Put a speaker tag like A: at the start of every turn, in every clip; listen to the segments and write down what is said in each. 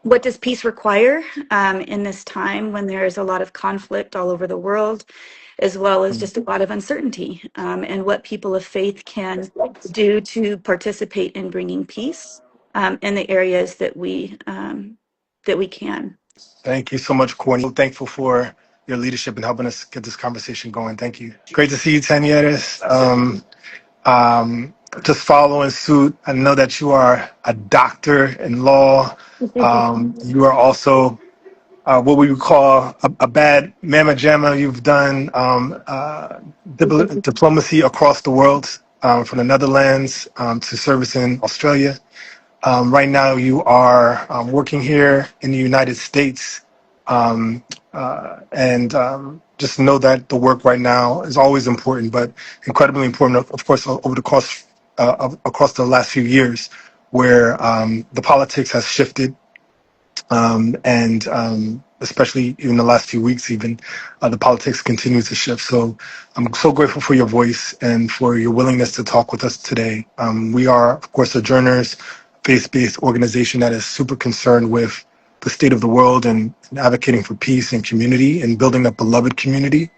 A: what does peace require in this time when there is a lot of conflict all over the world, as well as just a lot of uncertainty, and what people of faith can do to participate in bringing peace in the areas that we can.
B: Thank you so much, Courtney. So thankful for your leadership and helping us get this conversation going. Thank you. Great to see you, Tanieris. Just following suit, I know that you are a doctor in law. You are also what we would call a bad mamma jamma. You've done diplomacy across the world, from the Netherlands to service in Australia. Right now, you are working here in the United States, and just know that the work right now is always important, but incredibly important, of course, over the course across the last few years, where the politics has shifted, and especially in the last few weeks, even the politics continues to shift. So I'm so grateful for your voice and for your willingness to talk with us today. We are, of course, Sojourners, faith-based organization that is super concerned with the state of the world and advocating for peace and community and building a beloved community.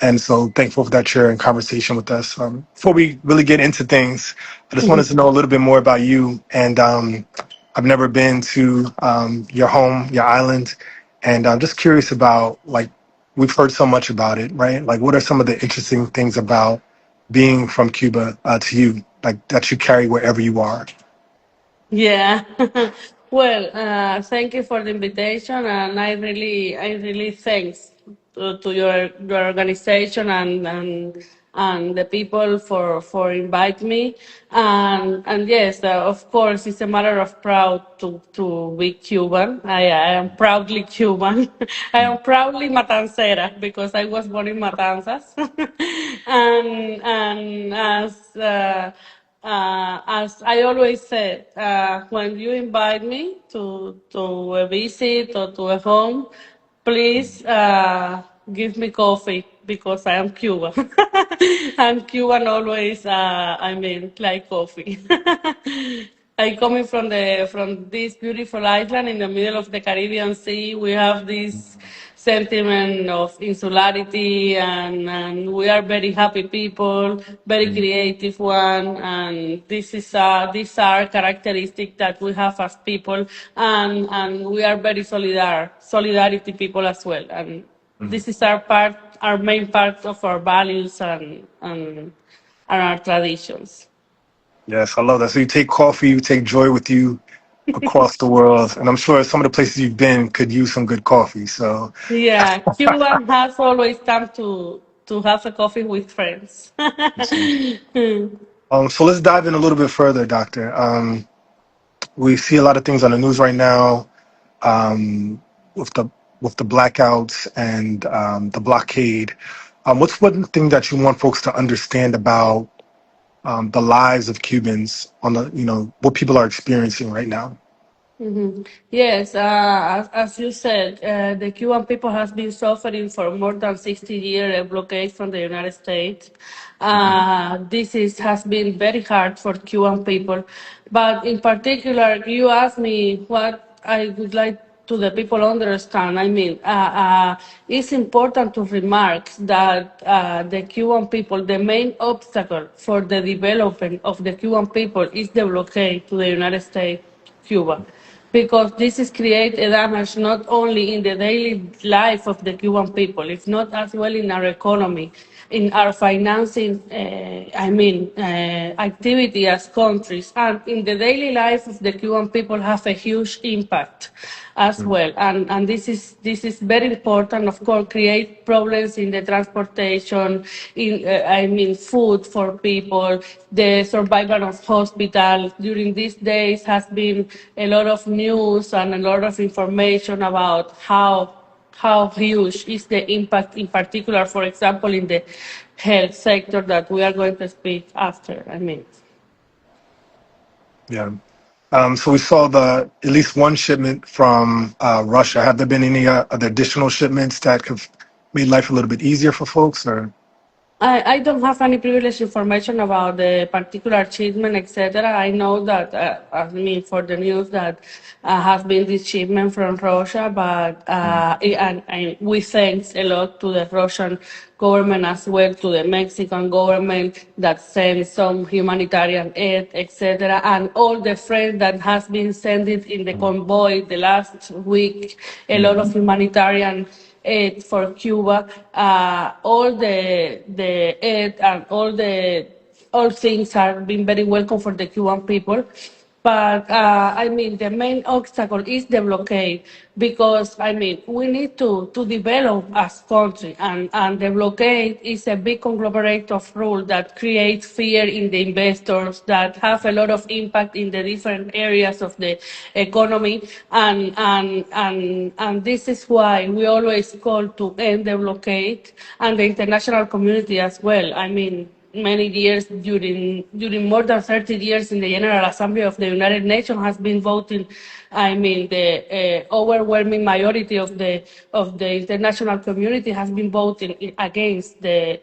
B: And so thankful that you're in conversation with us. Before we really get into things, I just wanted to know a little bit more about you. And I've never been to your home, your island. And I'm just curious about, like, we've heard so much about it, right? Like, what are some of the interesting things about being from Cuba to you, like, that you carry wherever you are?
C: Yeah. Well, thank you for the invitation, and I really thanks to your organization and the people for invite me, and yes, of course, it's a matter of proud to be Cuban. I am proudly Cuban. I am proudly Matancera because I was born in Matanzas, and as I always said, when you invite me to a visit or to a home, please give me coffee because I am Cuban. And Cuban always, like coffee. I coming from this beautiful island in the middle of the Caribbean Sea. We have this sentiment of insularity, and we are very happy people, very creative one, and these are characteristics that we have as people, and we are very solidarity people as well, and this is our main part of our values and our traditions.
B: Yes, I love that. So you take coffee, you take joy with you across the world. And I'm sure some of the places you've been could use some good coffee. So
C: Yeah, Cuba has always come to have a coffee with friends.
B: so let's dive in a little bit further, Doctor. We see a lot of things on the news right now, with the blackouts and the blockade. What's one thing that you want folks to understand about the lives of Cubans on the, what people are experiencing right now?
C: Yes, as you said, the Cuban people has been suffering for more than 60 years a blockade from the United States. Has been very hard for Cuban people, but in particular, you asked me what I would like to the people understand. It's important to remark that the Cuban people, the main obstacle for the development of the Cuban people is the blockade to the United States, Cuba, because this is create a damage not only in the daily life of the Cuban people, if not as well in our economy, in our financing, activity as countries, and in the daily life of the Cuban people have a huge impact as well. And this is very important. Of course, create problems in the transportation, in food for people, the survival of hospital. During these days has been a lot of news and a lot of information about how huge is the impact, in particular, for example, in the health sector that we are going to speak after.
B: Yeah. So we saw at least one shipment from Russia. Have there been any other additional shipments that have made life a little bit easier for folks? Or
C: I don't have any privileged information about the particular achievement, etc. I know that, I mean, for the news that has been this shipment from Russia, but and we thanks a lot to the Russian government as well, to the Mexican government that sent some humanitarian aid, etc., and all the friends that has been sent it in the convoy the last week, a lot of humanitarian aid for Cuba, all the aid and all things are being very welcome for the Cuban people. But I mean, the main obstacle is the blockade because I mean we need to develop as country, and the blockade is a big conglomerate of rules that create fear in the investors that have a lot of impact in the different areas of the economy, and this is why we always call to end the blockade and the international community as well. I mean, many years during more than 30 years in the General Assembly of the United Nations has been voting. I mean, the overwhelming majority of the international community has been voting against the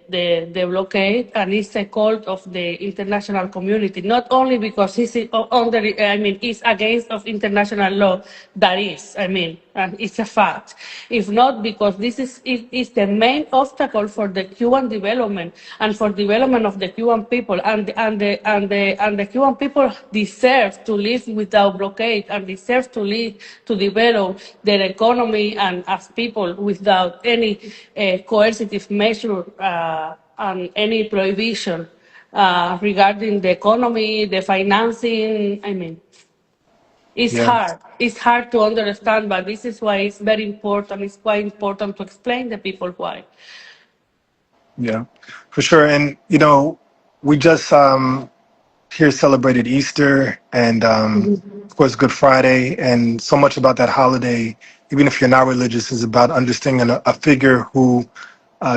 C: blockade, and it's a call of the international community. Not only because it's under, I mean, it's against of international law. That is, I mean, and it's a fact. If not, because this is the main obstacle for the Cuban development and for development of the Cuban people, and the Cuban people deserve to live without blockade and deserve to live to develop their economy and as people without any coercive measure and any prohibition regarding the economy, the financing. I mean, it's
B: Yeah.
C: hard. It's hard to understand, but this is why it's very important. It's quite important to explain the people why.
B: Yeah, for sure. And we just here celebrated Easter and of course Good Friday, and so much about that holiday, even if you're not religious, is about understanding a figure who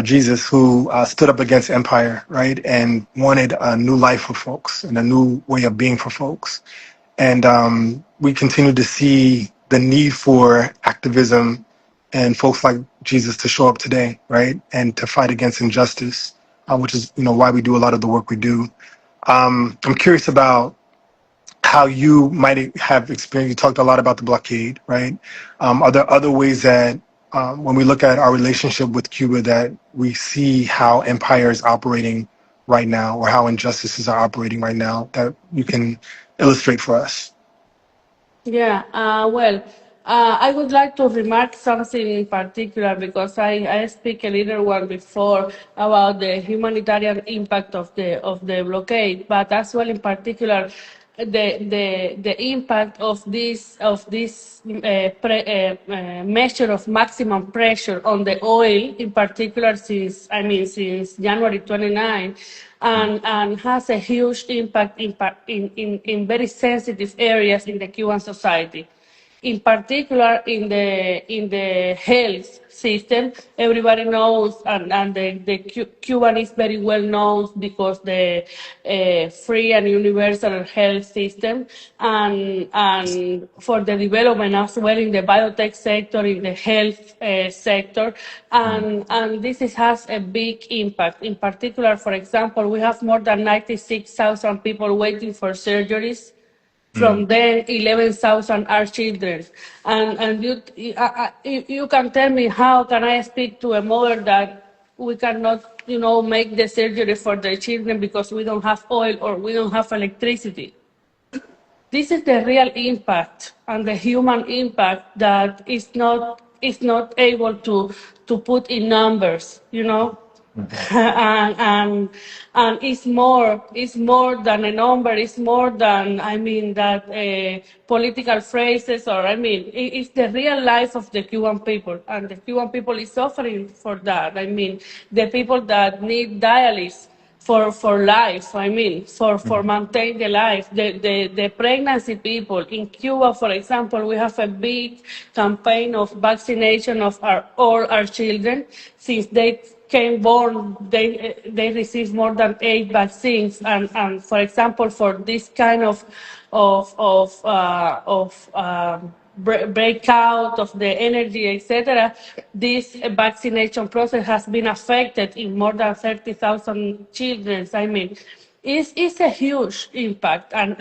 B: Jesus, who stood up against empire, right, and wanted a new life for folks and a new way of being for folks. And we continue to see the need for activism and folks like Jesus to show up today, right, and to fight against injustice, which is why we do a lot of the work we do. I'm curious about how you might have experienced. You talked a lot about the blockade, right? Are there other ways that when we look at our relationship with Cuba that we see how empire is operating right now, or how injustices are operating right now, that you can illustrate for us?
C: Yeah, well, I would like to remark something in particular because I speak a little one before about the humanitarian impact of the blockade, but as well in particular the impact of this measure of maximum pressure on the oil, in particular since January 29, and has a huge impact in very sensitive areas in the Cuban society. In particular, in the health system, everybody knows, and the Cuban is very well known because the free and universal health system, and for the development as well in the biotech sector, in the health sector, and has a big impact. In particular, for example, we have more than 96,000 people waiting for surgeries. From them, 11,000 are children, and you can tell me how can I speak to a mother that we cannot make the surgery for their children because we don't have oil or we don't have electricity. This is the real impact and the human impact that is not able to put in numbers, and it's more than a number. It's more than, I mean, that political phrases, or I mean it's the real life of the Cuban people, and the Cuban people is suffering for that. I mean, the people that need dialysis for life, I mean, for maintain the life, the pregnancy people in Cuba, for example. We have a big campaign of vaccination of all our children. Since they came born, they receive more than 8 vaccines, and for example, for this kind of breakout of the energy, etc., this vaccination process has been affected in more than 30,000 children. I mean, it's a huge impact, and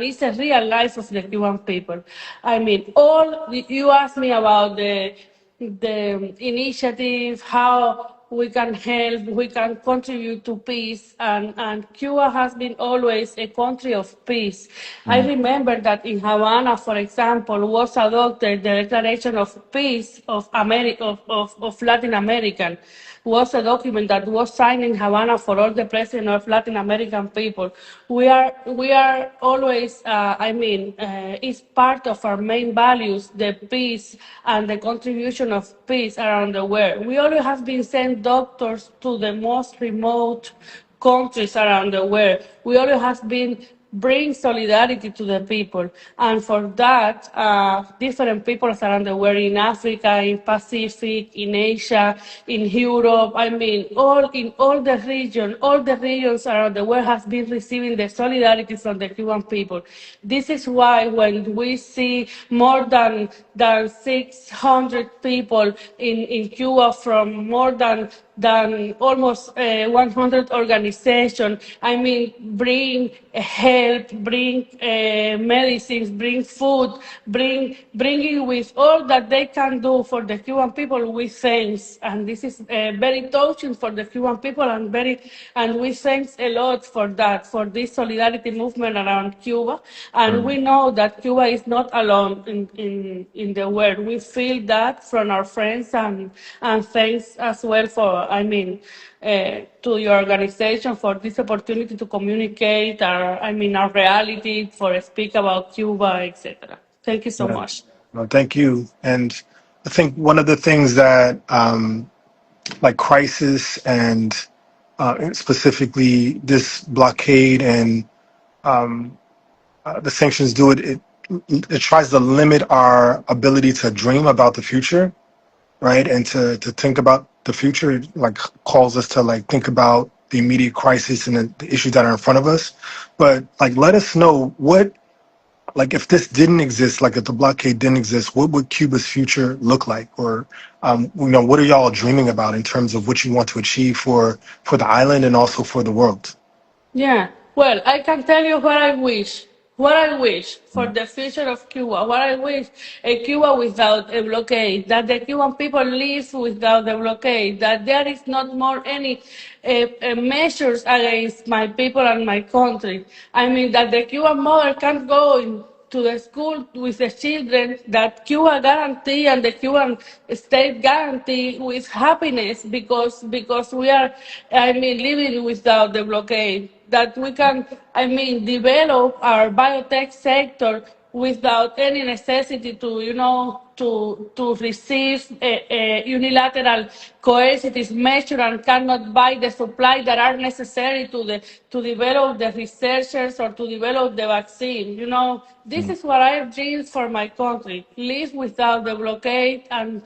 C: it's a real life of the Cuban people. I mean, all you asked me about the initiative, how we can help, we can contribute to peace, and Cuba has been always a country of peace. I remember that in Havana, for example, was adopted the Declaration of Peace of America, of Latin American, was a document that was signed in Havana for all the presidents of Latin American people. We are always, it's part of our main values, the peace and the contribution of peace around the world. We always have been sent doctors to the most remote countries around the world. We always have been bring solidarity to the people, and for that, different peoples around the world, in Africa, in Pacific, in Asia, in Europe. I mean, all the region, all the regions around the world has been receiving the solidarity from the Cuban people. This is why when we see more than 600 people in Cuba from more than almost 100 organizations. I mean, bring help, bring medicines, bring food, bringing with all that they can do for the Cuban people. We thanks, and this is very touching for the Cuban people, and we thanks a lot for that, for this solidarity movement around Cuba. And we know that Cuba is not alone in the world. We feel that from our friends, and thanks as well for, to your organization for this opportunity to communicate our reality, for speak about Cuba, etc. Thank you so
B: Yeah.
C: much.
B: No, thank you. And I think one of the things that, like crisis and specifically this blockade and the sanctions do it tries to limit our ability to dream about the future, right? And to think about the future. It like calls us to like think about the immediate crisis and the issues that are in front of us. But like, let us know what, like, if this didn't exist, like if the blockade didn't exist, what would Cuba's future look like? Or, what are y'all dreaming about in terms of what you want to achieve for the island and also for the world?
C: Yeah, well, I can tell you what I wish. What I wish for the future of Cuba. What I wish a Cuba without a blockade. That the Cuban people live without the blockade. That there is not more any measures against my people and my country. I mean, that the Cuban mother can go to the school with the children, that Cuba guarantee and the Cuban state guarantee with happiness, because we are, living without the blockade. That we can, develop our biotech sector without any necessity to, to receive a unilateral coercive measure, and cannot buy the supply that are necessary to develop the researchers or to develop the vaccine. This is what I dream for my country: live without the blockade, and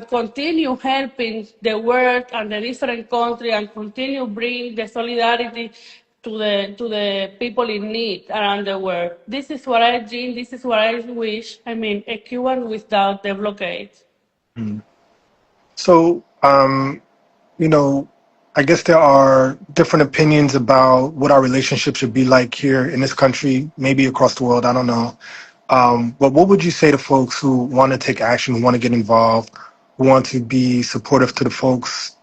C: continue helping the world and the different countries, and continue bring the solidarity to the people in need around the world. This is what I dream. This is what I wish. A Cuban without the blockade.
B: So, you know, I guess there are different opinions about what our relationship should be like here in this country, maybe across the world. I don't know. But what would you say to folks who want to take action, who want to get involved, who want to be supportive to the folks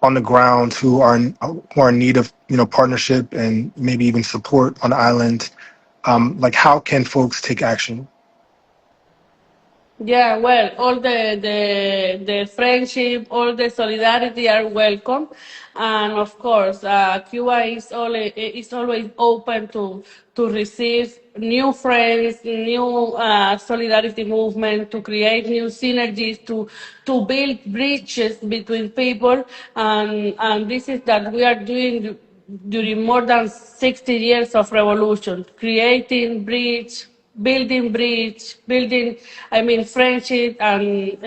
B: on the ground who are in need of partnership and maybe even support on the island? Like, how can folks take action?
C: Yeah, well, all the friendship, all the solidarity are welcome, and of course, Cuba is always open to receive new friends, new solidarity movement, to create new synergies, to build bridges between people, and this is that we are doing during more than 60 years of revolution, creating building, friendship and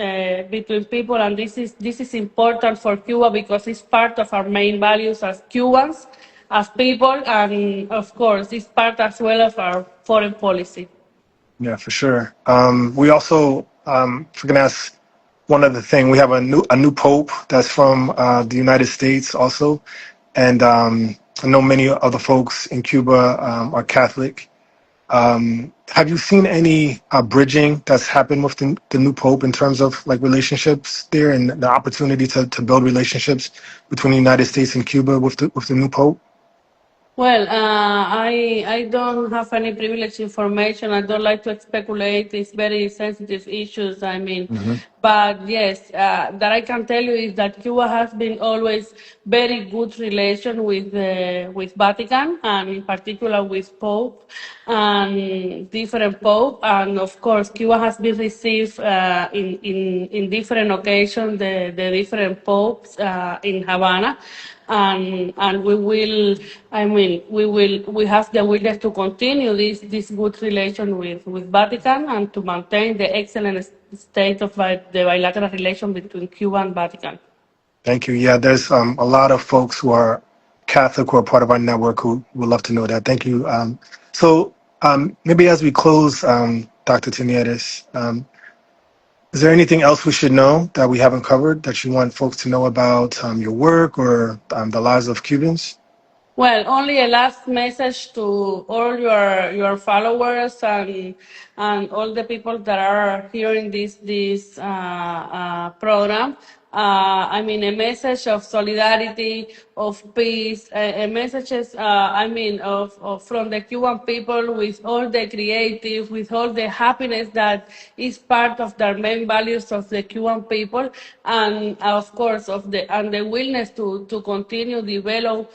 C: between people, and this is important for Cuba because it's part of our main values as Cubans, as people, and of course, it's part as well of our foreign policy.
B: Yeah, for sure. We also, if we're gonna ask one other thing, we have a new pope that's from the United States also, and I know many other folks in Cuba are Catholic. Have you seen any bridging that's happened with the new pope in terms of like relationships there and the opportunity to build relationships between the United States and Cuba with the new pope?
C: Well, I don't have any privileged information. I don't like to speculate. It's very sensitive issues. I mean,
B: Hmm.
C: but yes, that I can tell you is that Cuba has been always very good relation with Vatican and in particular with Pope and different Pope, and of course Cuba has been received in different occasions the different popes in Havana, and we will, I mean, we have the willingness to continue this good relation with Vatican and to maintain the excellent state of the bilateral relation between Cuba and Vatican.
B: Thank you. Yeah, there's a lot of folks who are Catholic who are part of our network who would love to know that. Thank you. Maybe as we close, Dr. Tanieris, is there anything else we should know that we haven't covered that you want folks to know about your work or the lives of Cubans?
C: Well, only a last message to all your followers and all the people that are hearing this program. I mean, a message of solidarity, of peace, a messages. I mean, of from the Cuban people with all the creative, with all the happiness that is part of the main values of the Cuban people, and of course of the willingness to continue develop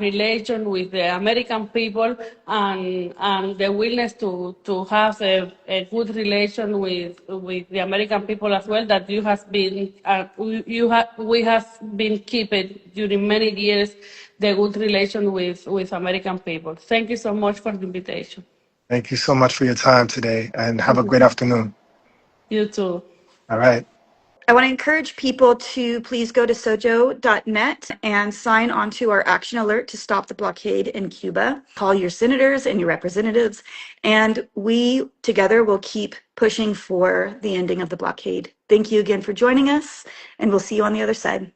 C: relation with the American people and the willingness to have a good relation with the American people as well that you have been we have been keeping during many years the good relation with American people. Thank you so much for the invitation.
B: Thank you so much for your time today and have a great afternoon.
C: You too.
B: All right.
A: I want to encourage people to please go to sojo.net and sign on to our action alert to stop the blockade in Cuba. Call your senators and your representatives, and we together will keep pushing for the ending of the blockade. Thank you again for joining us, and we'll see you on the other side.